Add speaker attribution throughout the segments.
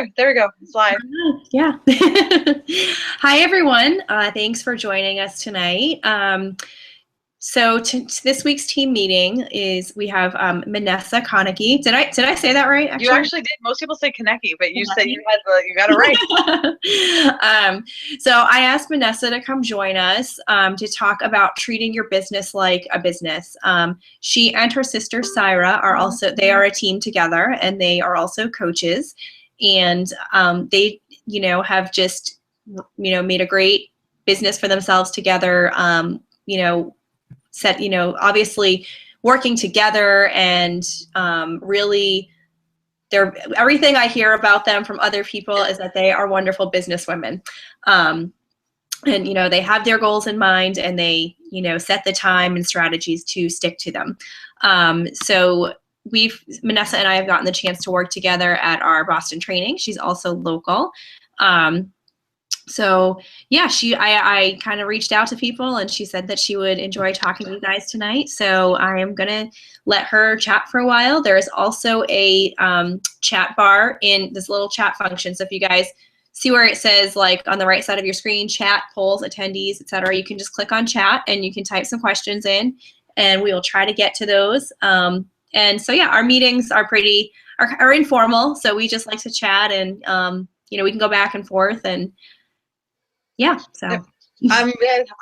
Speaker 1: live. There we go. It's live.
Speaker 2: Yeah. Hi, everyone. Thanks for joining us tonight. So this week's team meeting is we have Manessa Konecki. Did I say that right?
Speaker 1: You actually did. Most people say Konecki, but you said you got it right.
Speaker 2: So I asked Manessa to come join us to talk about treating your business like a business. She and her sister Syra are they are a team together, and they are also coaches, and they have just made a great business for themselves together. Obviously working together, and really everything I hear about them from other people is that they are wonderful businesswomen. And they have their goals in mind, and they set the time and strategies to stick to them. So Manessa and I have gotten the chance to work together at our Boston training. She's also local. So yeah, I kind of reached out to people, and she said that she would enjoy talking to you guys tonight. So I am gonna let her chat for a while. There is also a chat bar in this little chat function. So if you guys see where it says, like, on the right side of your screen, chat, polls, attendees, etc., you can just click on chat and you can type some questions in, and we will try to get to those. And so yeah, our meetings are are informal. So we just like to chat, and we can go back and forth, and yeah, so.
Speaker 1: Yep. I'm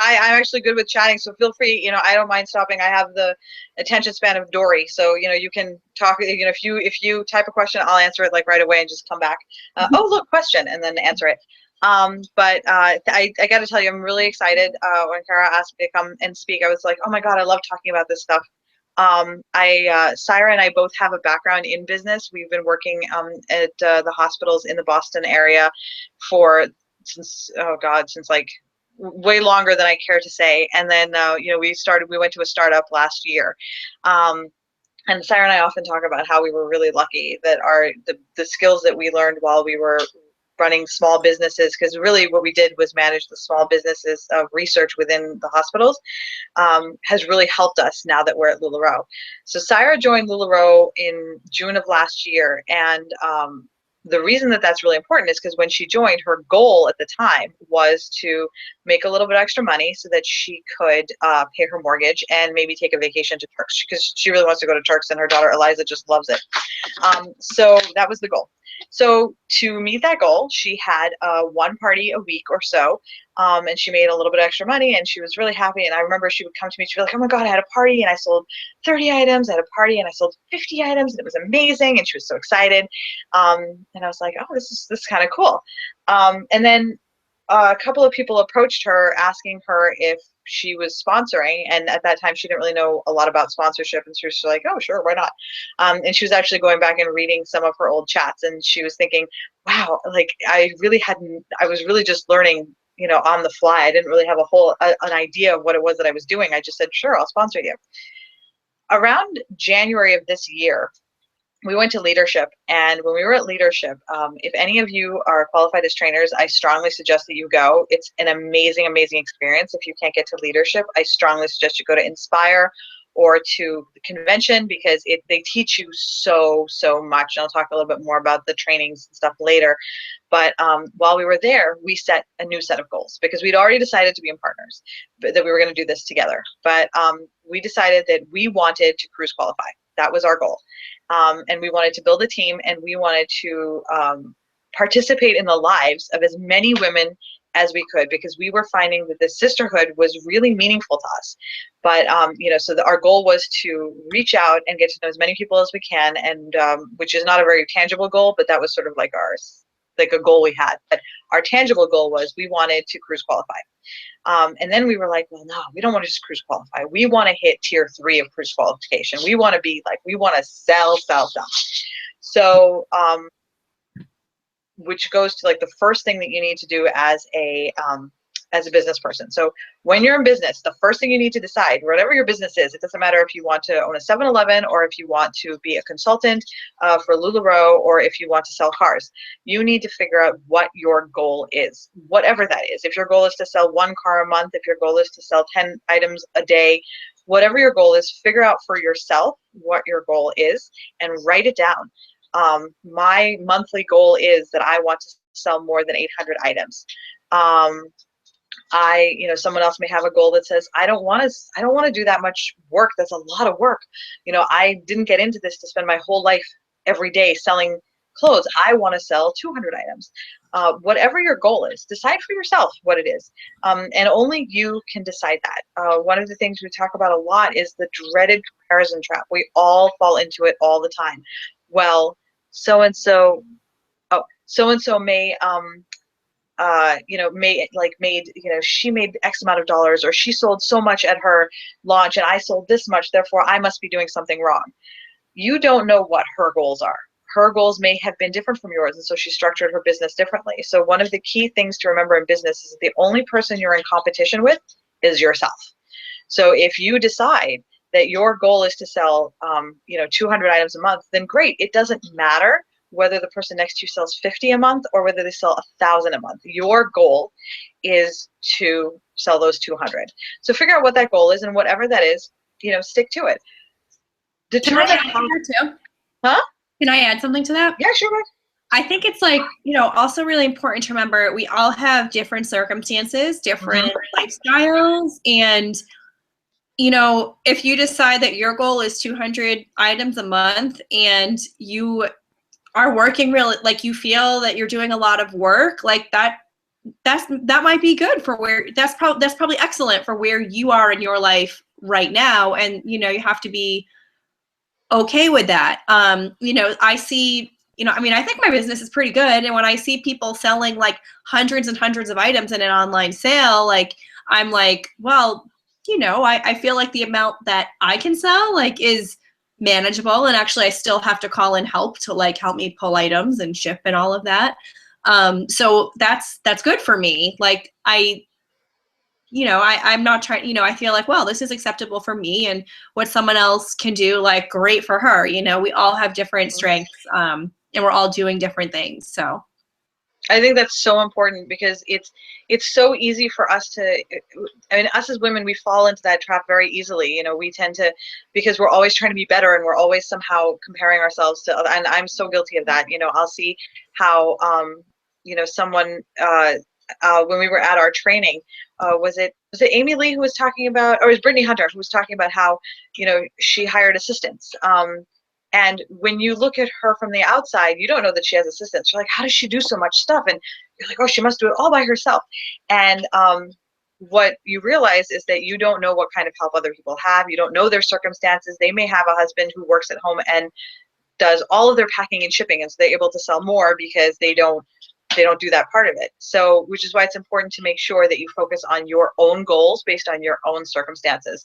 Speaker 1: actually good with chatting, so feel free. I don't mind stopping. I have the attention span of Dory, so you can talk. If you type a question, I'll answer it like right away and just come back. Oh, look, question, and then answer it. But I got to tell you, I'm really excited. When Kara asked me to come and speak, I was like, oh my God, I love talking about this stuff. Syra and I both have a background in business. We've been working at the hospitals in the Boston area since like way longer than I care to say. And then we went to a startup last year. And Syra and I often talk about how we were really lucky that the skills that we learned while we were running small businesses, because really what we did was manage the small businesses of research within the hospitals, has really helped us now that we're at LuLaRoe. So Syra joined LuLaRoe in June of last year, and the reason that that's really important is because when she joined, her goal at the time was to make a little bit extra money so that she could pay her mortgage and maybe take a vacation to Turks, because she really wants to go to Turks, and her daughter Eliza just loves it. So that was the goal. So to meet that goal, she had one party a week or so, and she made a little bit of extra money, and she was really happy. And I remember she would come to me, she'd be like, oh my God, I had a party and I sold 30 items. I had a party and I sold 50 items, and it was amazing. And she was so excited. And I was like, oh, this is kind of cool. And then a couple of people approached her asking her if she was sponsoring, and at that time she didn't really know a lot about sponsorship, and she was like, oh sure, why not? And she was actually going back and reading some of her old chats, and she was thinking, wow, like I was really just learning on the fly. I didn't really have an idea of what it was that I was doing. I just said, sure, I'll sponsor you. Around January of this year, we went to leadership, and when we were at leadership, if any of you are qualified as trainers, I strongly suggest that you go. It's an amazing, amazing experience. If you can't get to leadership, I strongly suggest you go to Inspire or to the convention, because they teach you so much. And I'll talk a little bit more about the trainings and stuff later. But while we were there, we set a new set of goals, because we'd already decided to be in partners, but that we were going to do this together. But we decided that we wanted to cruise qualify. That was our goal. And we wanted to build a team, and we wanted to participate in the lives of as many women as we could, because we were finding that the sisterhood was really meaningful to us. But so our goal was to reach out and get to know as many people as we can, and which is not a very tangible goal, but that was sort of like a goal we had. But our tangible goal was we wanted to cruise qualify. And then we were like, well, no, we don't want to just cruise qualify. We want to hit tier 3 of cruise qualification. We want to sell. So, which goes to like the first thing that you need to do as a business person. So when you're in business, the first thing you need to decide, whatever your business is, it doesn't matter if you want to own a 7-Eleven or if you want to be a consultant for LuLaRoe, or if you want to sell cars, you need to figure out what your goal is, whatever that is. If your goal is to sell 1 car a month, if your goal is to sell 10 items a day, whatever your goal is, figure out for yourself what your goal is and write it down. My monthly goal is that I want to sell more than 800 items. Someone else may have a goal that says, I don't want to do that much work. That's a lot of work. I didn't get into this to spend my whole life every day selling clothes. I want to sell 200 items. Whatever your goal is, decide for yourself what it is. And only you can decide that. One of the things we talk about a lot is the dreaded comparison trap. We all fall into it all the time. Well, so-and-so may, she made X amount of dollars, or she sold so much at her launch and I sold this much, therefore I must be doing something wrong. You don't know what her goals are. Her goals may have been different from yours, and so she structured her business differently. So one of the key things to remember in business is the only person you're in competition with is yourself. So if you decide that your goal is to sell 200 items a month, then great. It doesn't matter whether the person next to you sells 50 a month or whether they sell 1,000 a month. Your goal is to sell those 200. So figure out what that goal is, and whatever that is, stick to it.
Speaker 2: Determine how to.
Speaker 1: Huh?
Speaker 2: Can I add something to that?
Speaker 1: Yeah, sure.
Speaker 2: I think it's also really important to remember we all have different circumstances, different lifestyles, and if you decide that your goal is 200 items a month and you are working really, you feel that you're doing a lot of work, that might be good for where that's probably excellent for where you are in your life right now, and you have to be okay with that. I see, I think my business is pretty good, and when I see people selling hundreds and hundreds of items in an online sale, I'm like, well, I feel like the amount that I can sell is manageable, and actually I still have to call in help to help me pull items and ship and all of that. So that's good for me. I'm not trying, I feel like, well, this is acceptable for me, and what someone else can do, great for her. We all have different strengths, and we're all doing different things. So
Speaker 1: I think that's so important, because it's so easy for us to, us as women, we fall into that trap very easily. We tend to, because we're always trying to be better, and we're always somehow comparing ourselves to other, and I'm so guilty of that. I'll see how, someone, when we were at our training, was it Amy Lee who was talking about, or it was Brittany Hunter who was talking about how, she hired assistants. And when you look at her from the outside, you don't know that she has assistants. You're like, how does she do so much stuff? And you're like, oh, she must do it all by herself. And what you realize is that you don't know what kind of help other people have. You don't know their circumstances. They may have a husband who works at home and does all of their packing and shipping, and so they're able to sell more because they don't do that part of it. So, which is why it's important to make sure that you focus on your own goals based on your own circumstances,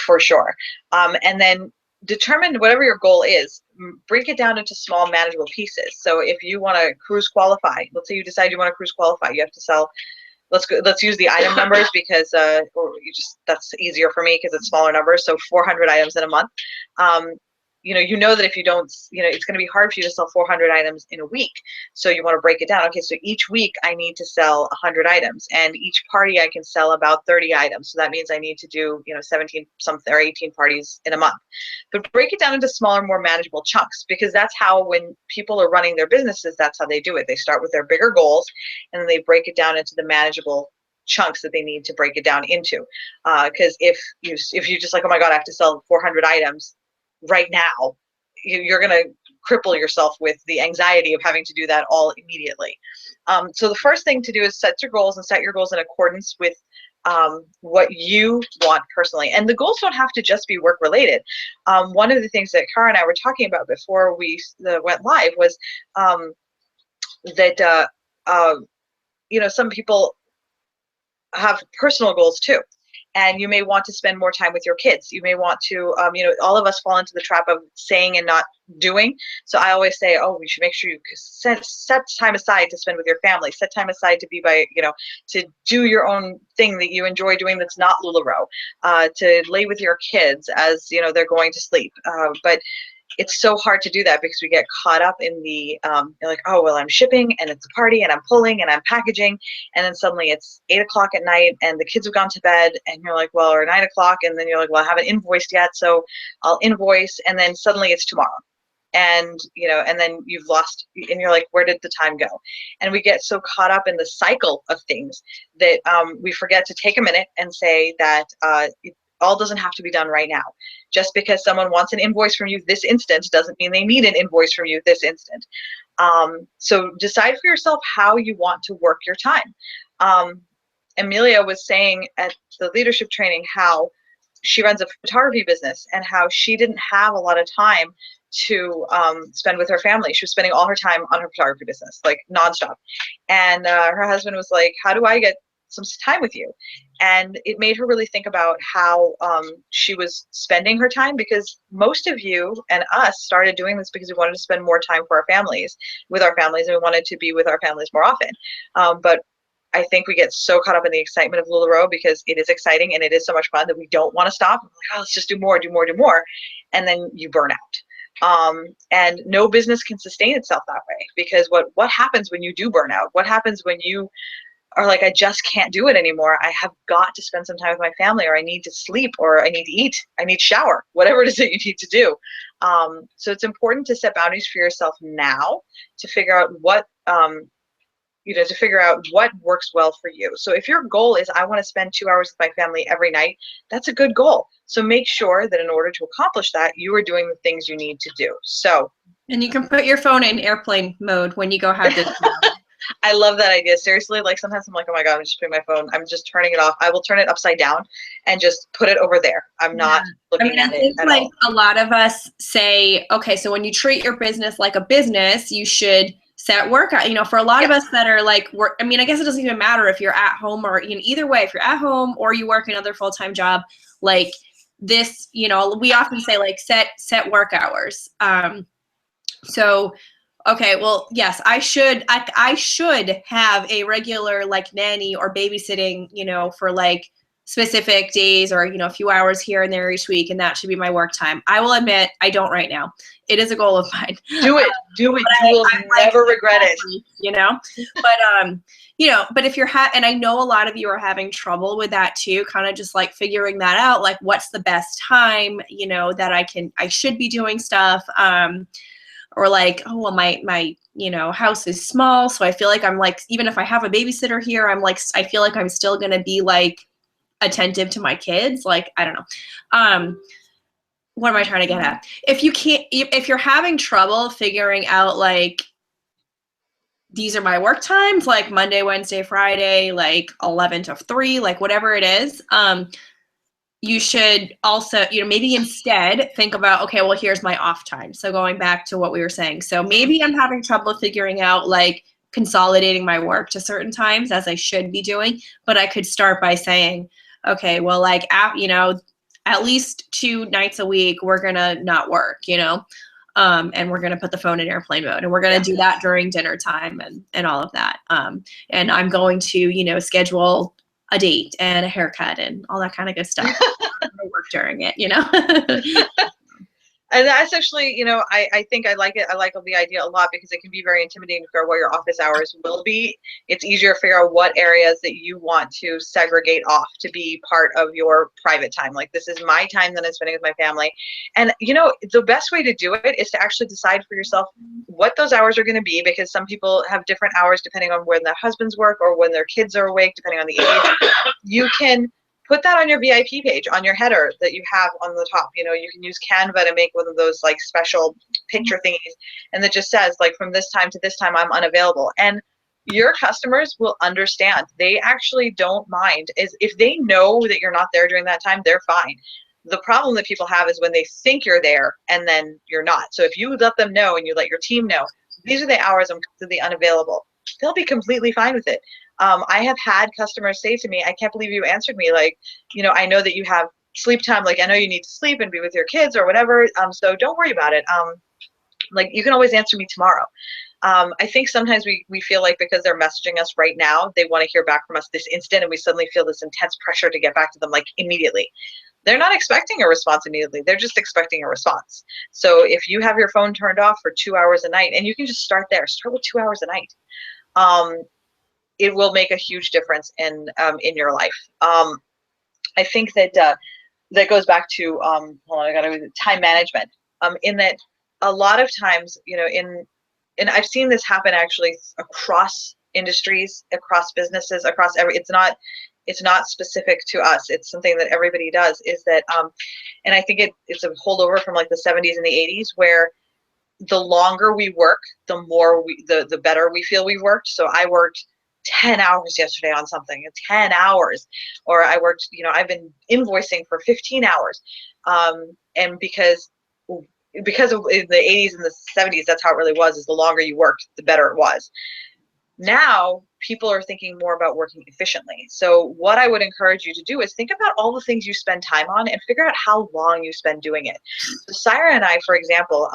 Speaker 1: for sure. And then determine whatever your goal is, break it down into small manageable pieces. So if you want to cruise qualify, let's say you decide you want to cruise qualify, you have to sell, let's use the item numbers, because that's easier for me because it's smaller numbers. So 400 items in a month. You know that if you don't, it's going to be hard for you to sell 400 items in a week. So you want to break it down. Okay, so each week I need to sell 100 items, and each party I can sell about 30 items. So that means I need to do, 17 something or 18 parties in a month. But break it down into smaller, more manageable chunks, because that's how, when people are running their businesses, that's how they do it. They start with their bigger goals, and then they break it down into the manageable chunks that they need to break it down into. Because if you just like, oh my God, I have to sell 400 items right now, you're going to cripple yourself with the anxiety of having to do that all immediately. So the first thing to do is set your goals, and set your goals in accordance with what you want personally. And the goals don't have to just be work related. One of the things that Cara and I were talking about before we went live was that some people have personal goals too. And you may want to spend more time with your kids. You may want to, all of us fall into the trap of saying and not doing. So I always say, oh, we should make sure you set time aside to spend with your family. Set time aside to be to do your own thing that you enjoy doing that's not LuLaRoe. To lay with your kids as, they're going to sleep. But it's so hard to do that because we get caught up in the, like, oh, well, I'm shipping and it's a party and I'm pulling and I'm packaging. And then suddenly it's 8 o'clock at night and the kids have gone to bed and you're like, well, or 9 o'clock. And then you're like, well, I haven't invoiced yet. So I'll invoice. And then suddenly it's tomorrow. and and then you've lost, and you're like, where did the time go? And we get so caught up in the cycle of things that we forget to take a minute and say that it all doesn't have to be done right now. Just because someone wants an invoice from you this instant doesn't mean they need an invoice from you this instant. So decide for yourself how you want to work your time. Amelia was saying at the leadership training how she runs a photography business and how she didn't have a lot of time to spend with her family. She was spending all her time on her photography business, like nonstop. And her husband was like, how do I get some time with you? And it made her really think about how she was spending her time, because most of you and us started doing this because we wanted to spend more time for our families, with our families, and we wanted to be with our families more often. But I think we get so caught up in the excitement of LuLaRoe, because it is exciting and it is so much fun, that we don't want to stop. We're like, oh, let's just do more, do more, do more. And then you burn out. And no business can sustain itself that way, because what happens when you do burn out? What happens when you are like, I just can't do it anymore. I have got to spend some time with my family, or I need to sleep, or I need to eat, I need to shower, whatever it is that you need to do. So it's important to set boundaries for yourself now, to figure out what to figure out what works well for you. So if your goal is, I want to spend 2 hours with my family every night, that's a good goal. So make sure that in order to accomplish that, you are doing the things you need to do. So,
Speaker 2: and you can put your phone in airplane mode when you go have this.
Speaker 1: I love that idea. Seriously, like sometimes I'm like, oh my God, I'm just putting my phone, I'm just turning it off. I will turn it upside down and just put it over there. I'm not looking at it at all.
Speaker 2: A lot of us say, okay, so when you treat your business like a business, you should set workout. For a lot of us that are like, I guess it doesn't even matter if you're at home or either way, if you're at home or you work another full-time job, like this, we often say like set work hours. So, okay, well, yes, I should have a regular like nanny or babysitting, for like specific days, or a few hours here and there each week, and that should be my work time. I will admit I don't right now. It is a goal of mine.
Speaker 1: Do it. You will never regret it.
Speaker 2: But if you're and I know a lot of you are having trouble with that too, kind of just like figuring that out, like what's the best time, that I should be doing stuff. Or like, oh, well, my house is small, so I feel like I'm like, even if I have a babysitter here, I'm like, I feel like I'm still gonna be like attentive to my kids. Like, I don't know. What am I trying to get at? If you're having trouble figuring out like, these are my work times, like Monday, Wednesday, Friday, like 11 to 3, like whatever it is, you should also, maybe instead think about, okay, well, here's my off time. So going back to what we were saying. So maybe I'm having trouble figuring out like consolidating my work to certain times as I should be doing, but I could start by saying, okay, well, like, at least 2 nights a week, we're going to not work, and we're going to put the phone in airplane mode, and we're going to do that during dinner time and all of that. And I'm going to, schedule a date and a haircut and all that kind of good stuff. Work during it,
Speaker 1: And that's actually, I think I like it. I like the idea a lot, because it can be very intimidating to figure out what your office hours will be. It's easier to figure out what areas that you want to segregate off to be part of your private time. Like, this is my time that I'm spending with my family. And, the best way to do it is to actually decide for yourself what those hours are going to be, because some people have different hours depending on when their husbands work or when their kids are awake, depending on the age. You can put that on your VIP page, on your header that you have on the top. You can use Canva to make one of those like special picture thingies, and that just says like, from this time to this time, I'm unavailable. And your customers will understand. They actually don't mind. If they know that you're not there during that time, they're fine. The problem that people have is when they think you're there and then you're not. So if you let them know and you let your team know, these are the hours I'm completely unavailable, they'll be completely fine with it. I have had customers say to me, I can't believe you answered me. Like, I know that you have sleep time. Like, I know you need to sleep and be with your kids or whatever. So don't worry about it. Like, you can always answer me tomorrow. I think sometimes we feel like because they're messaging us right now, they want to hear back from us this instant, and we suddenly feel this intense pressure to get back to them like immediately. They're not expecting a response immediately. They're just expecting a response. So if you have your phone turned off for 2 hours a night, and you can just start there, start with 2 hours a night. It will make a huge difference in your life. I think that that goes back to hold on, I got to time management. In that a lot of times, you know, and I've seen this happen actually across industries, across businesses, across it's not specific to us. It's something that everybody does, is that, and I think it's a holdover from like the 70s and the 80s, where the longer we work, the more the better we feel we worked. So I worked 10 hours yesterday on something. It's 10 hours. Or I worked, you know, I've been invoicing for 15 hours. And because of the 80s and the 70s, that's how it really was, is the longer you worked, the better it was. Now people are thinking more about working efficiently. So what I would encourage you to do is think about all the things you spend time on and figure out how long you spend doing it. So Saira and I, for example,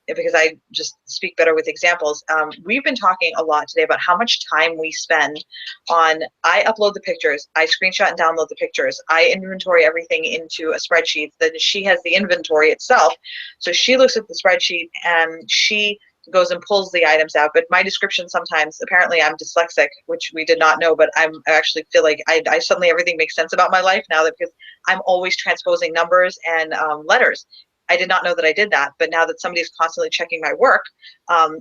Speaker 1: because I just speak better with examples, we've been talking a lot today about how much time we spend on, I upload the pictures, I screenshot and download the pictures, I inventory everything into a spreadsheet, then she has the inventory itself. So she looks at the spreadsheet and she goes and pulls the items out. But my description sometimes, apparently I'm dyslexic, which we did not know, but I actually feel like I suddenly everything makes sense about my life now, that because I'm always transposing numbers and letters. I did not know that I did that, but now that somebody's constantly checking my work,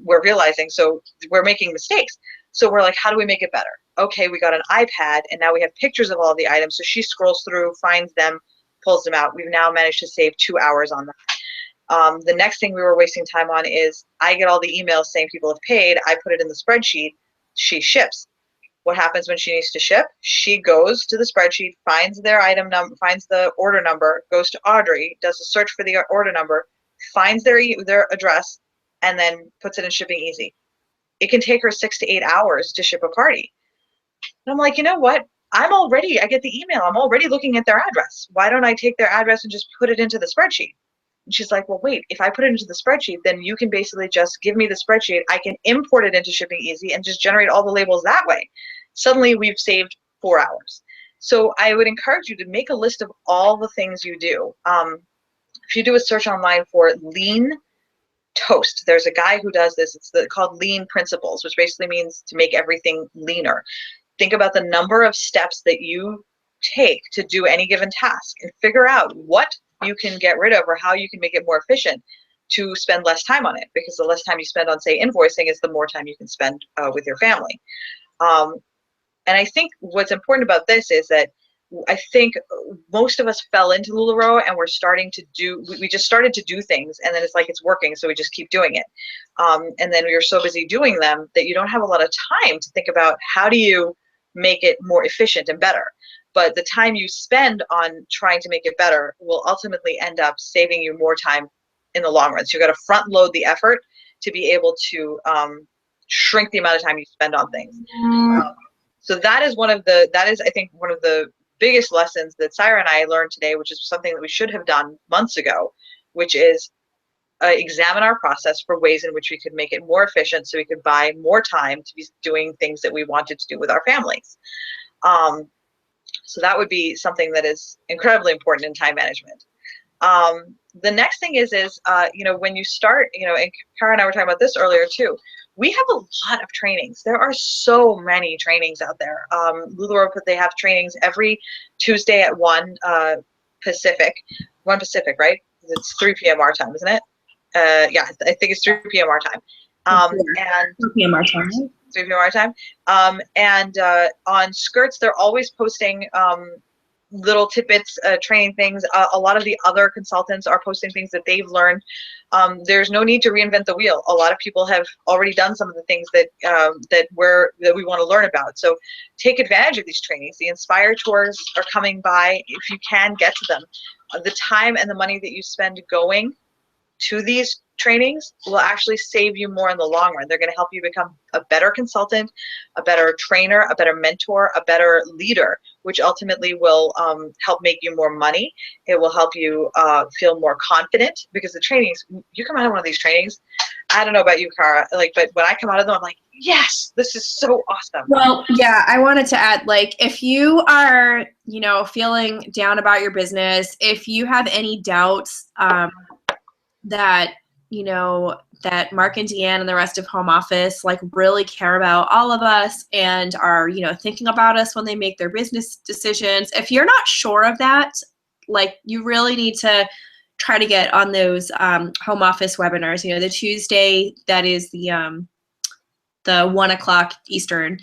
Speaker 1: we're realizing, so we're making mistakes. So we're like, how do we make it better? Okay, we got an iPad and now we have pictures of all the items. So she scrolls through, finds them, pulls them out. We've now managed to save 2 hours on that. The next thing we were wasting time on is I get all the emails saying people have paid. I put it in the spreadsheet. She ships. What happens when she needs to ship? She goes to the spreadsheet, finds their item number, finds the order number, goes to Audrey, does a search for the order number, finds their address, and then puts it in Shipping Easy. It can take her 6 to 8 hours to ship a party. And I'm like, you know what? I get the email. I'm already looking at their address. Why don't I take their address and just put it into the spreadsheet? And she's like, well, wait, if I put it into the spreadsheet, then you can basically just give me the spreadsheet. I can import it into Shipping Easy and just generate all the labels that way. Suddenly we've saved 4 hours. So I would encourage you to make a list of all the things you do. If you do a search online for lean toast, there's a guy who does this. It's called Lean Principles, which basically means to make everything leaner. Think about the number of steps that you take to do any given task and figure out what you can get rid of or how you can make it more efficient to spend less time on it, because the less time you spend on, say, invoicing is the more time you can spend with your family. And I think what's important about this is that I think most of us fell into LuLaRoe and we're starting to do, we just started to do things and then it's like it's working, so we just keep doing it. And then we are so busy doing them that you don't have a lot of time to think about how do you make it more efficient and better. But the time you spend on trying to make it better will ultimately end up saving you more time in the long run. So you've got to front load the effort to be able to shrink the amount of time you spend on things. So that is I think one of the biggest lessons that Saira and I learned today, which is something that we should have done months ago, which is examine our process for ways in which we could make it more efficient so we could buy more time to be doing things that we wanted to do with our families. So that would be something that is incredibly important in time management. The next thing is you know, when you start, you know, and Kara and I were talking about this earlier too, we have a lot of trainings. There are so many trainings out there. LuLaRoe, they have trainings every Tuesday at 1 Pacific, right? It's 3 p.m. our time, isn't it? Yeah, I think it's 3 p.m. our time. And
Speaker 2: 3 p.m. our time.
Speaker 1: 3 p.m. our time. And on Skirts, they're always posting little tidbits, training things. A lot of the other consultants are posting things that they've learned. There's no need to reinvent the wheel. A lot of people have already done some of the things that that we want to learn about. So take advantage of these trainings. The Inspire tours are coming by. If you can, get to them. The time and the money that you spend going to these trainings will actually save you more in the long run. They're going to help you become a better consultant, a better trainer, a better mentor, a better leader, which ultimately will help make you more money. It will help you feel more confident, because the trainings, you come out of one of these trainings, I don't know about you, Kara, like, but when I come out of them, I'm like, yes, this is so awesome.
Speaker 2: Well, yeah, I wanted to add, like, if you are, you know, feeling down about your business, if you have any doubts that, you know, that Mark and Deanne and the rest of home office like really care about all of us and are, you know, thinking about us when they make their business decisions. If you're not sure of that, like, you really need to try to get on those home office webinars. You know, the Tuesday that is the 1 o'clock Eastern.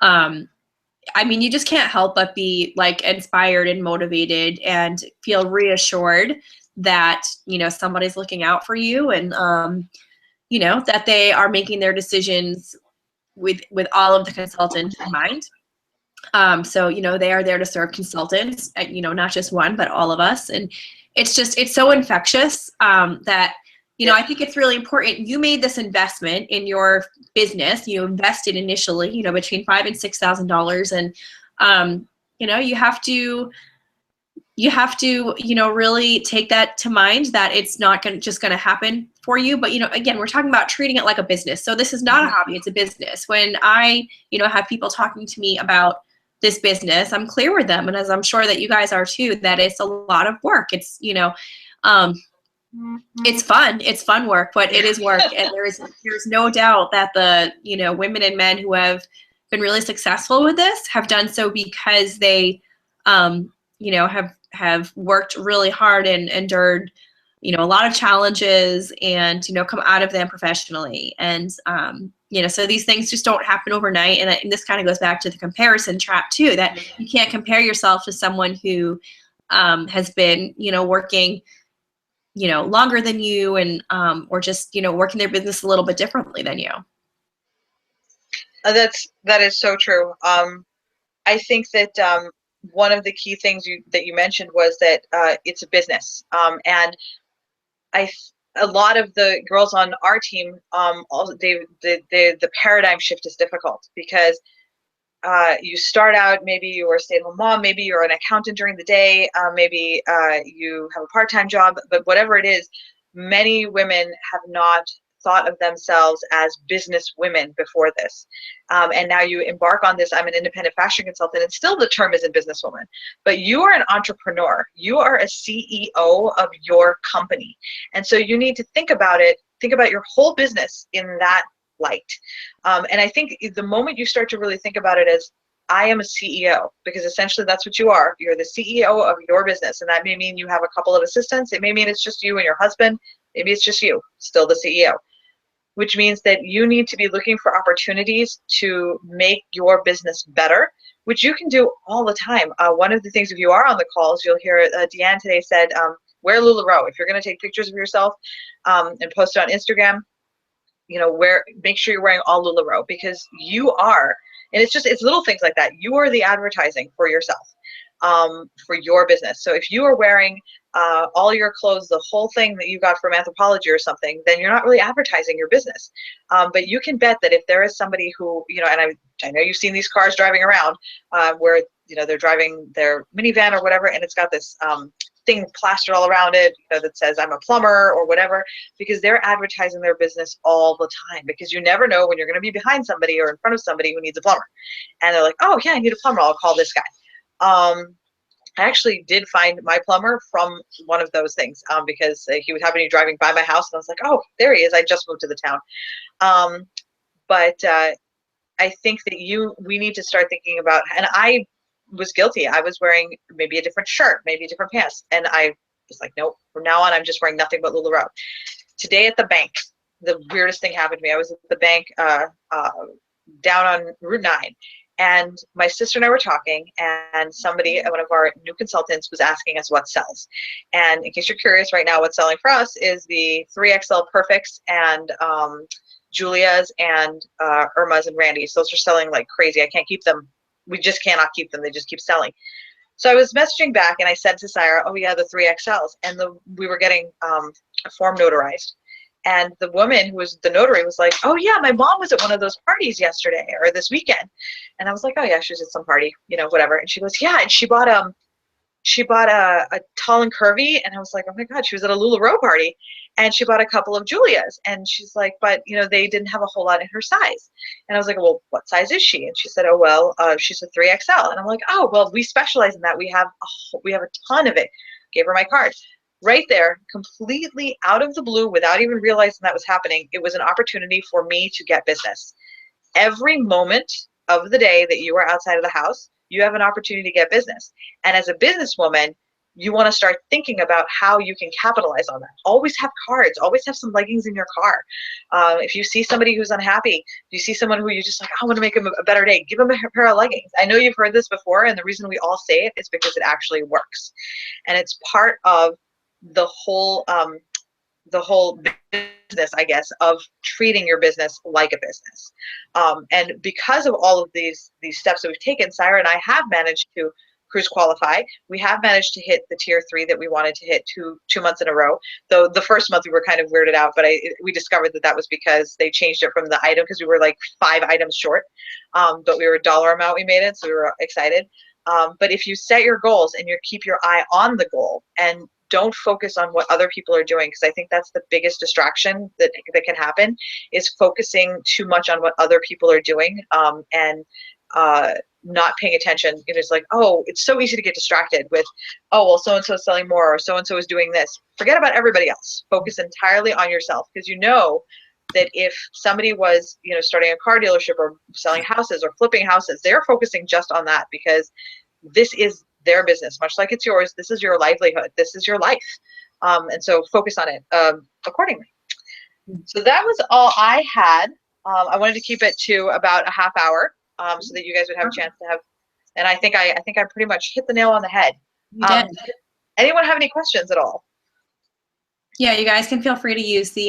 Speaker 2: I mean, you just can't help but be like inspired and motivated and feel reassured that, you know, somebody's looking out for you, and you know, that they are making their decisions with all of the consultants in mind. So, you know, they are there to serve consultants, you know, not just one, but all of us. And it's just, it's so infectious that, you know, I think it's really important. You made this investment in your business. You invested initially, you know, between $5,000 and $6,000. And, you know, you have to, you know, really take that to mind, that it's not just going to happen for you. But, you know, again, we're talking about treating it like a business. So this is not a hobby, it's a business. When I, you know, have people talking to me about this business, I'm clear with them. And as I'm sure that you guys are too, that it's a lot of work. It's, you know, it's fun. It's fun work, but it is work. And there's no doubt that the, you know, women and men who have been really successful with this have done so because they, you know, have worked really hard and endured, you know, a lot of challenges, and, you know, come out of them professionally. And, you know, so these things just don't happen overnight. And this kind of goes back to the comparison trap too, that you can't compare yourself to someone who has been, you know, working, you know, longer than you, and or just, you know, working their business a little bit differently than you.
Speaker 1: That is so true. I think that one of the key things that you mentioned was that it's a business, and a lot of the girls on our team, also the paradigm shift is difficult, because you start out, maybe you are a stay-at-home mom, maybe you're an accountant during the day, maybe you have a part-time job, but whatever it is, many women have not thought of themselves as business women before this. And now you embark on this, I'm an independent fashion consultant, and still the term isn't businesswoman, but you are an entrepreneur. You are a CEO of your company. And so you need to think about it, think about your whole business in that light. And I think the moment you start to really think about it as, I am a CEO, because essentially that's what you are. You're the CEO of your business. And that may mean you have a couple of assistants. It may mean it's just you and your husband. Maybe it's just you, still the CEO. Which means that you need to be looking for opportunities to make your business better, which you can do all the time. One of the things, if you are on the calls, you'll hear Deanne today said, wear LuLaRoe. If you're going to take pictures of yourself and post it on Instagram, you know, make sure you're wearing all LuLaRoe, because you are, and it's little things like that. You are the advertising for yourself, for your business. So if you are wearing all your clothes, the whole thing that you got from Anthropologie or something, then you're not really advertising your business. But you can bet that if there is somebody who, you know, and I know you've seen these cars driving around where, you know, they're driving their minivan or whatever, and it's got this thing plastered all around it, you know, that says I'm a plumber or whatever, because they're advertising their business all the time, because you never know when you're going to be behind somebody or in front of somebody who needs a plumber. And they're like, oh yeah, I need a plumber, I'll call this guy. I actually did find my plumber from one of those things, because he would happen to be driving by my house, and I was like, oh, there he is. I just moved to the town. But I think that we need to start thinking about, and I was guilty. I was wearing maybe a different shirt, maybe different pants. And I was like, nope, from now on, I'm just wearing nothing but LuLaRoe. Today at the bank, the weirdest thing happened to me. I was at the bank down on Route 9. And my sister and I were talking, and somebody, one of our new consultants, was asking us what sells. And in case you're curious, right now what's selling for us is the 3XL Perfects and Julia's and Irma's and Randy's. Those are selling like crazy. I can't keep them. We just cannot keep them. They just keep selling. So I was messaging back, and I said to Syra, oh yeah, the 3XLs. And we were getting a form notarized. And the woman who was the notary was like, oh yeah, my mom was at one of those parties yesterday or this weekend. And I was like, oh yeah, she was at some party, you know, whatever. And she goes, yeah, and she bought a tall and curvy. And I was like, oh my God, she was at a LuLaRoe party, and she bought a couple of Julia's. And she's like, but you know, they didn't have a whole lot in her size. And I was like, well, what size is she? And she said, oh, well, she's a 3XL. And I'm like, oh, well, we specialize in that. We have a ton of it. Gave her my card. Right there, completely out of the blue, without even realizing that was happening, it was an opportunity for me to get business. Every moment of the day that you are outside of the house, you have an opportunity to get business. And as a businesswoman, you want to start thinking about how you can capitalize on that. Always have cards, always have some leggings in your car. If you see somebody who's unhappy, you see someone who you just like, I want to make them a better day, give them a pair of leggings. I know you've heard this before, and the reason we all say it is because it actually works. And it's part of the whole business, I guess, of treating your business like a business. And because of all of these steps that we've taken, Syra and I have managed to cruise qualify. We have managed to hit the tier 3 that we wanted to hit two months in a row. Though the first month we were kind of weirded out, but we discovered that was because they changed it from the item, because we were like 5 items short. But we were dollar amount we made it, so we were excited. But if you set your goals and you keep your eye on the goal and don't focus on what other people are doing, because I think that's the biggest distraction that can happen, is focusing too much on what other people are doing, and not paying attention. It's like, oh, it's so easy to get distracted with, oh, well, so-and-so is selling more, or so-and-so is doing this. Forget about everybody else. Focus entirely on yourself, because you know that if somebody was, starting a car dealership or selling houses or flipping houses, they're focusing just on that, because this is their business, much like it's yours. This is your livelihood. This is your life. And so focus on it accordingly. So that was all I had. I wanted to keep it to about a half hour, so that you guys would have a chance to have, and I think I pretty much hit the nail on the head.
Speaker 2: You did.
Speaker 1: Anyone have any questions at all?
Speaker 2: Yeah, you guys can feel free to use the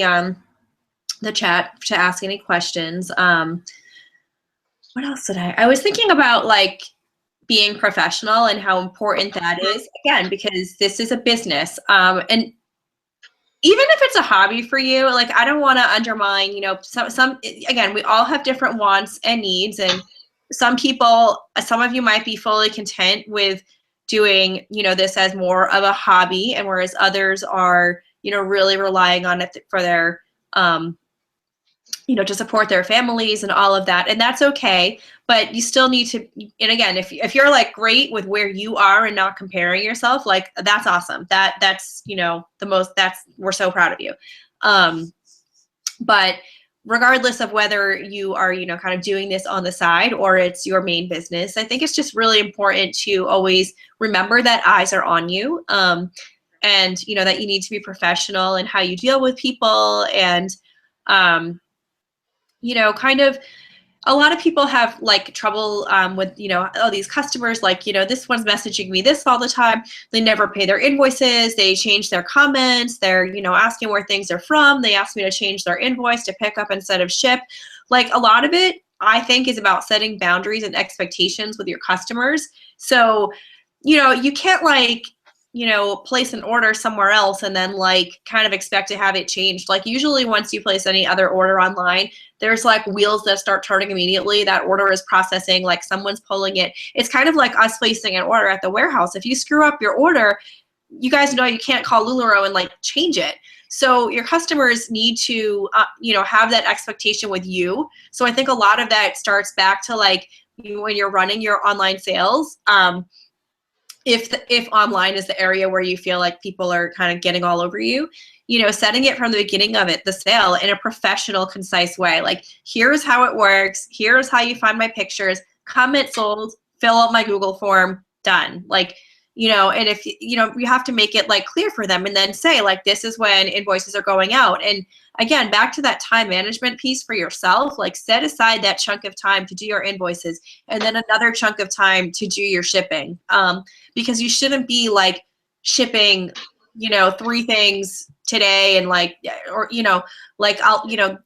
Speaker 2: chat to ask any questions. What else did I was thinking about, like, being professional and how important that is, again, because this is a business. And even if it's a hobby for you, like, I don't want to undermine, some, again, we all have different wants and needs, and some of you might be fully content with doing, this as more of a hobby, and whereas others are, really relying on it for their, to support their families and all of that. And that's okay. But you still need to, and again, if you're like great with where you are and not comparing yourself, like, that's awesome. That's, we're so proud of you. But regardless of whether you are, kind of doing this on the side or it's your main business, I think it's just really important to always remember that eyes are on you. And, that you need to be professional in how you deal with people, and, kind of, a lot of people have like trouble with, these customers, like, this one's messaging me this all the time. They never pay their invoices. They change their comments. They're, asking where things are from. They ask me to change their invoice to pick up instead of ship. Like, a lot of it, I think, is about setting boundaries and expectations with your customers. So, you can't, like, place an order somewhere else and then, like, kind of expect to have it changed. Like, usually once you place any other order online, there's like wheels that start turning immediately. That order is processing, like someone's pulling it. It's kind of like us placing an order at the warehouse. If you screw up your order, you guys know you can't call LuLaRoe and like change it. So your customers need to, have that expectation with you. So I think a lot of that starts back to, like, when you're running your online sales, if online is the area where you feel like people are kind of getting all over you, setting it from the beginning of it, the sale, in a professional, concise way. Like, here's how it works. Here's how you find my pictures. Comment sold, fill out my Google form, done. Like, and if, you have to make it, like, clear for them, and then say, like, this is when invoices are going out. And again, back to that time management piece for yourself, like, set aside that chunk of time to do your invoices, and then another chunk of time to do your shipping. Because you shouldn't be, like, shipping, 3 things today, and, like, or, like, I'll,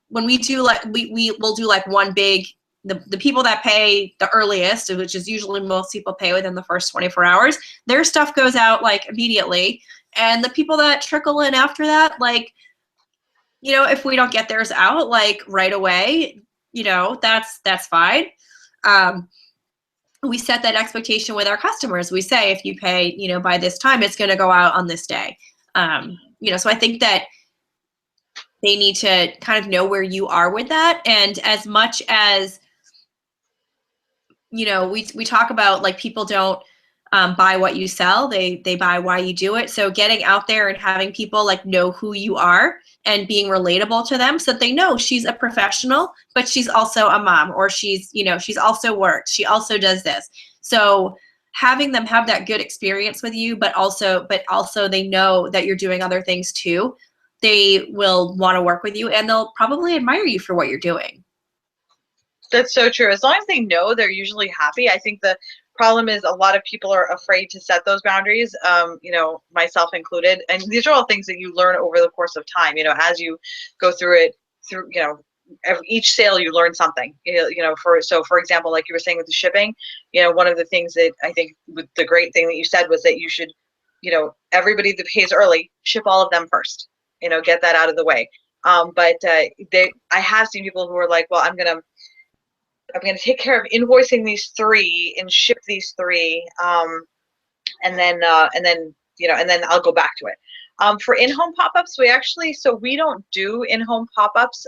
Speaker 2: when we do, like, we will do, like, one big, the people that pay the earliest, which is usually most people pay within the first 24 hours, their stuff goes out, like, immediately. And the people that trickle in after that, like, if we don't get theirs out, like, right away, that's fine. We set that expectation with our customers. We say, if you pay, by this time, it's going to go out on this day. So I think that they need to kind of know where you are with that. And as much as, we talk about, like, people don't buy what you sell, they buy why you do it. So getting out there and having people, like, know who you are and being relatable to them, so that they know she's a professional, but she's also a mom, or she's also worked. She also does this. So having them have that good experience with you, but also they know that you're doing other things too, they will want to work with you and they'll probably admire you for what you're doing.
Speaker 1: That's so true. As long as they know, they're usually happy. I think the problem is a lot of people are afraid to set those boundaries, myself included. And these are all things that you learn over the course of time, as you go through it, each sale you learn something, for example, like you were saying with the shipping, one of the things that I think with the great thing that you said was that you should, everybody that pays early, ship all of them first, get that out of the way. I have seen people who are like, well, I'm gonna take care of invoicing these 3 and ship these 3, and then I'll go back to it. For in-home pop-ups, we don't do in-home pop-ups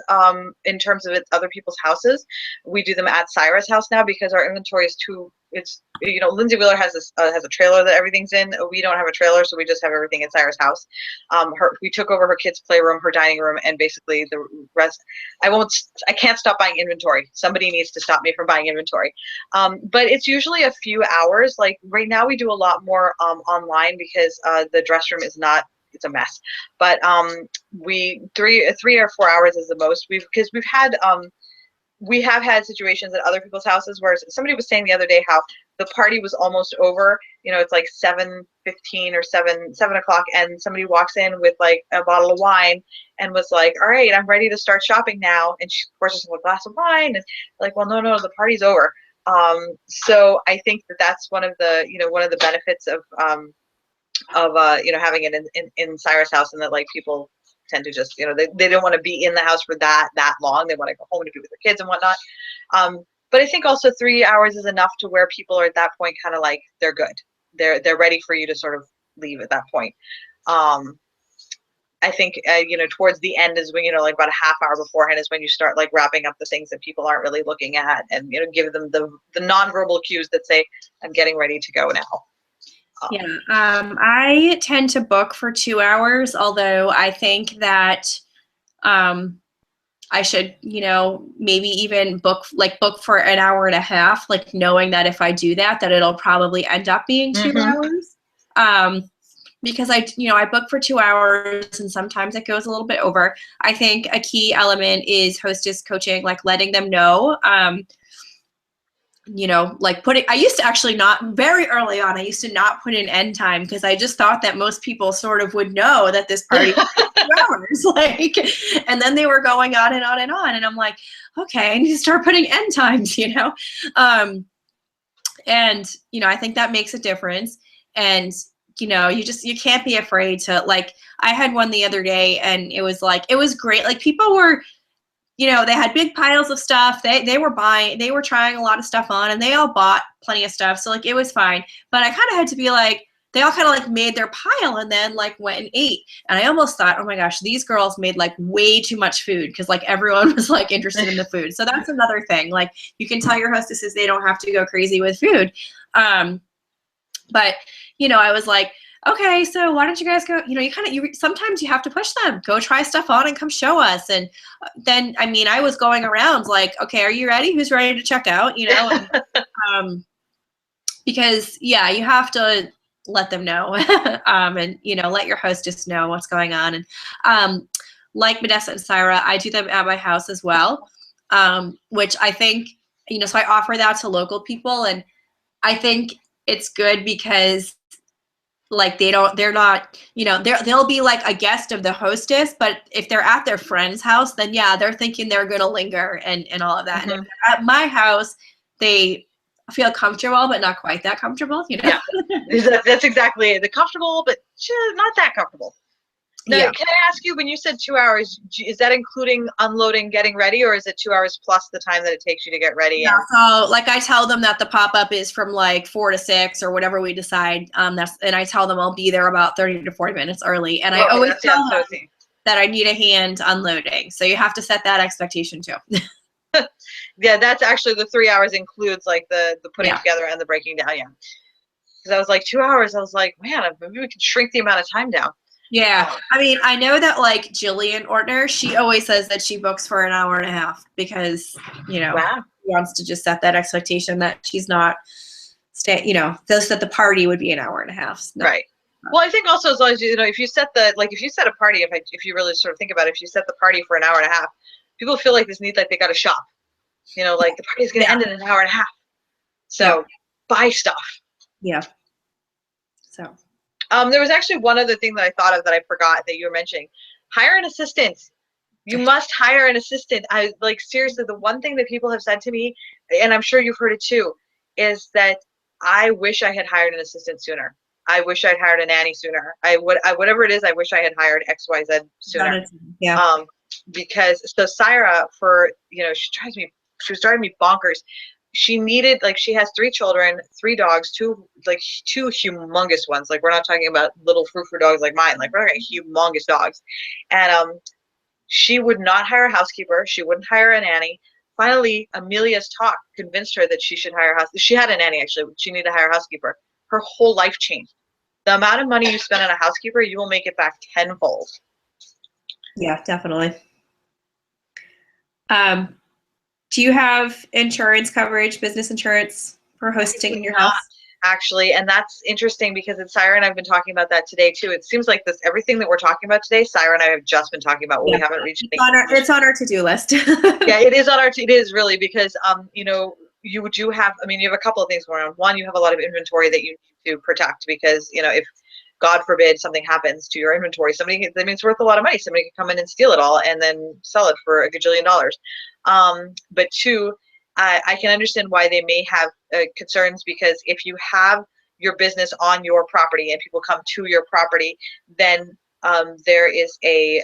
Speaker 1: in terms of other people's houses. We do them at Syra's house now because our inventory is Lindsay Wheeler has a trailer that everything's in. We don't have a trailer, so we just have everything at Syra's house. We took over her kids' playroom, her dining room, and basically the rest. I can't stop buying inventory. Somebody needs to stop me from buying inventory. But it's usually a few hours. Like right now, we do a lot more online because the dress room is not. It's a mess. But 3 or 4 hours is the most. We have had situations at other people's houses where somebody was saying the other day how the party was almost over. It's like 7:15 or 7 o'clock, and somebody walks in with like a bottle of wine and was like, "All right, I'm ready to start shopping now." And she pours herself a glass of wine, and like, "Well, no, the party's over." So I think that's one of the benefits of having it in Syra's house, and that like people tend to just, they don't want to be in the house for that long. They want to go home to be with their kids and whatnot. But I think also 3 hours is enough to where people are at that point kind of like they're good. They're ready for you to sort of leave at that point. I think towards the end is when like about a half hour beforehand is when you start like wrapping up the things that people aren't really looking at, and give them the nonverbal cues that say, "I'm getting ready to go now."
Speaker 2: Yeah, I tend to book for 2 hours, although I think that I should, maybe even book for an hour and a half, like knowing that if I do that it'll probably end up being 2 hours. Because I book for 2 hours and sometimes it goes a little bit over. I think a key element is hostess coaching, like letting them know, I used to actually not, very early on, I used to not put in end time because I just thought that most people sort of would know that this party was 2 hours, and then they were going on and on and on. And I'm like, okay, I need to start putting end times, and, I think that makes a difference. And, you can't be afraid to, like, I had one the other day and it was great. Like people were, they had big piles of stuff. They were trying a lot of stuff on, and they all bought plenty of stuff. So like it was fine. But I kind of had to be like, they all kind of like made their pile and then like went and ate. And I almost thought, oh my gosh, these girls made like way too much food because like everyone was like interested in the food. So that's another thing. Like you can tell your hostesses they don't have to go crazy with food. But I was like, okay, so why don't you guys go, sometimes you have to push them, go try stuff on and come show us. And then, I was going around like, okay, are you ready? Who's ready to check out? And, because you have to let them know, and, let your hostess know what's going on. And, like Modesta and Syra, I do them at my house as well. Which I think, so I offer that to local people, and I think it's good because like they'll be like a guest of the hostess, but if they're at their friend's house, then they're thinking they're going to linger and all of that. And at my house, they feel comfortable, but not quite that comfortable,
Speaker 1: Yeah, that's exactly it. The comfortable, but not that comfortable. Now, can I ask you, when you said 2 hours, is that including unloading, getting ready, or is it 2 hours plus the time that it takes you to get ready?
Speaker 2: Yeah, so like I tell them that the pop-up is from like 4 to 6 or whatever we decide. And I tell them I'll be there about 30 to 40 minutes early. And I always tell them that I need a hand unloading. So you have to set that expectation too.
Speaker 1: Yeah, that's actually the 3 hours includes like the putting together and the breaking down. Yeah. Because I was like 2 hours. I was like, man, maybe we could shrink the amount of time down.
Speaker 2: Yeah, I know that like Jillian Ortner, she always says that she books for an hour and a half because, she wants to just set that expectation that she's not that, you know, those that the party would be an hour and a half. No.
Speaker 1: Right. Well, I think also as long as you know, if you set a party, if you really sort of think about it, if you set the party for an hour and a half, people feel like this need like they got to shop. You know, like the party's going to end in an hour and a half. So buy stuff.
Speaker 2: Yeah. So.
Speaker 1: There was actually one other thing that I thought of that I forgot that you were mentioning. Hire an assistant. You must hire an assistant. I like seriously, the one thing that people have said to me, and I'm sure you've heard it too, is that I wish I had hired an assistant sooner. I wish I'd hired a nanny sooner. Whatever it is, I wish I had hired XYZ sooner.
Speaker 2: Yeah.
Speaker 1: Because so Syra, for she was driving me bonkers. She needed, like, she has 3 children, 3 dogs, two humongous ones. Like, we're not talking about little frou-frou dogs like mine. Like, we're talking humongous dogs. And she would not hire a housekeeper. She wouldn't hire a nanny. Finally, Amelia's talk convinced her that she should hire a house. She had a nanny, actually. She needed to hire a housekeeper. Her whole life changed. The amount of money you spend on a housekeeper, you will make it back tenfold.
Speaker 2: Yeah, definitely. Do you have insurance coverage, business insurance for hosting in your house?
Speaker 1: Actually, and that's interesting because Syra and I've been talking about that today too. It seems like everything that we're talking about today, Syra and I have just been talking about. We haven't reached.
Speaker 2: It's on our to-do list.
Speaker 1: Yeah, it is on our. It is really because you do have. I mean, you have a couple of things going on. One, you have a lot of inventory that you need to protect because if God forbid something happens to your inventory, that means it's worth a lot of money. Somebody can come in and steal it all and then sell it for a gajillion dollars. But 2, I can understand why they may have concerns because if you have your business on your property and people come to your property, then there's a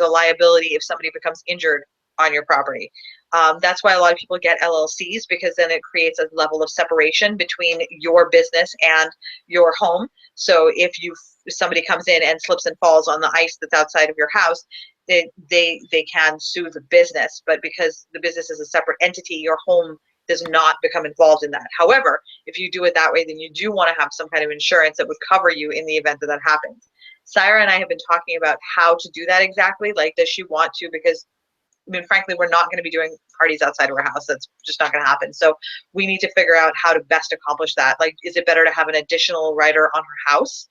Speaker 1: liability if somebody becomes injured on your property. That's why a lot of people get LLCs because then it creates a level of separation between your business and your home. So if somebody comes in and slips and falls on the ice that's outside of your house, they can sue the business, but because the business is a separate entity, your home does not become involved in that. However, if you do it that way, then you do want to have some kind of insurance that would cover you in the event that happens. Syra and I have been talking about how to do that exactly. Like, does she want to? Because I mean, frankly, we're not going to be doing parties outside of our house. That's just not going to happen. So we need to figure out how to best accomplish that. Like, is it better to have an additional rider on her house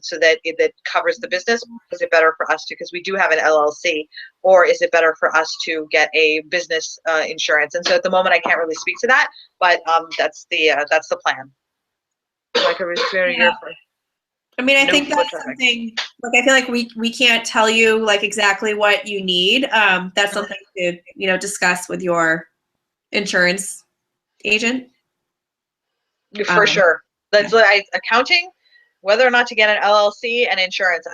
Speaker 1: so that that covers the business? Or is it better for us to, because we do have an LLC, or is it better for us to get a business insurance? And so at the moment, I can't really speak to that, but that's the plan.
Speaker 2: I mean, I think that's something, like, I feel like we can't tell you, like, exactly what you need. That's something to, discuss with your insurance agent.
Speaker 1: For sure. That's accounting, whether or not to get an LLC and insurance.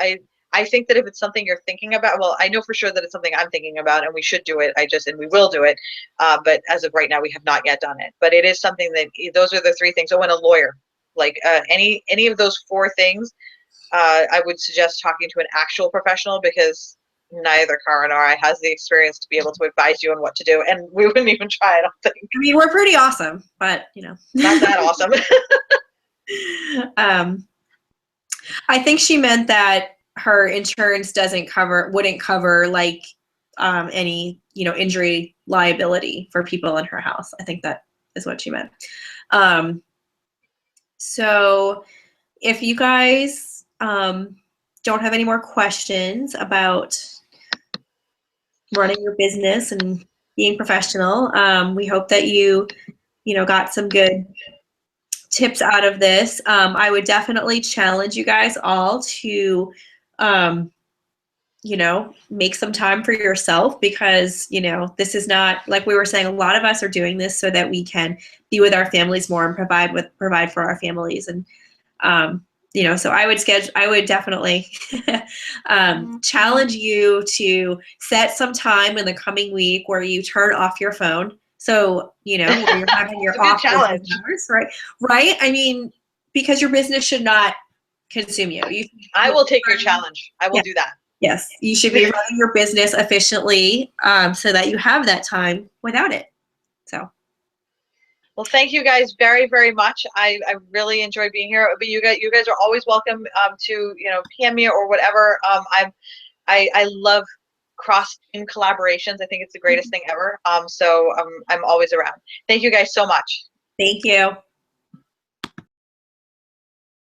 Speaker 1: I think that if it's something you're thinking about, well, I know for sure that it's something I'm thinking about and we should do it. And we will do it. But as of right now, we have not yet done it. But it is something that those are the 3 things. Oh, and a lawyer. Like any of those 4 things, I would suggest talking to an actual professional because neither Cara nor I has the experience to be able to advise you on what to do, and we wouldn't even try. I don't think.
Speaker 2: I mean, we're pretty awesome, but
Speaker 1: not that awesome.
Speaker 2: I think she meant that her insurance wouldn't cover like any injury liability for people in her house. I think that is what she meant. So if you guys don't have any more questions about running your business and being professional, we hope that you got some good tips out of this. I would definitely challenge you guys all to make some time for yourself because this is not, like we were saying, a lot of us are doing this so that we can be with our families more and provide for our families. And so I would definitely challenge you to set some time in the coming week where you turn off your phone. So, where you're having your off hours, right? I mean, because your business should not consume you.
Speaker 1: I will take your challenge. I will do that.
Speaker 2: Yes, you should be running your business efficiently so that you have that time without it. So.
Speaker 1: Well, thank you guys very, very much. I really enjoyed being here. But you guys are always welcome to PM me or whatever. I love cross-team collaborations. I think it's the greatest thing ever. So I'm always around. Thank you guys so much.
Speaker 2: Thank you.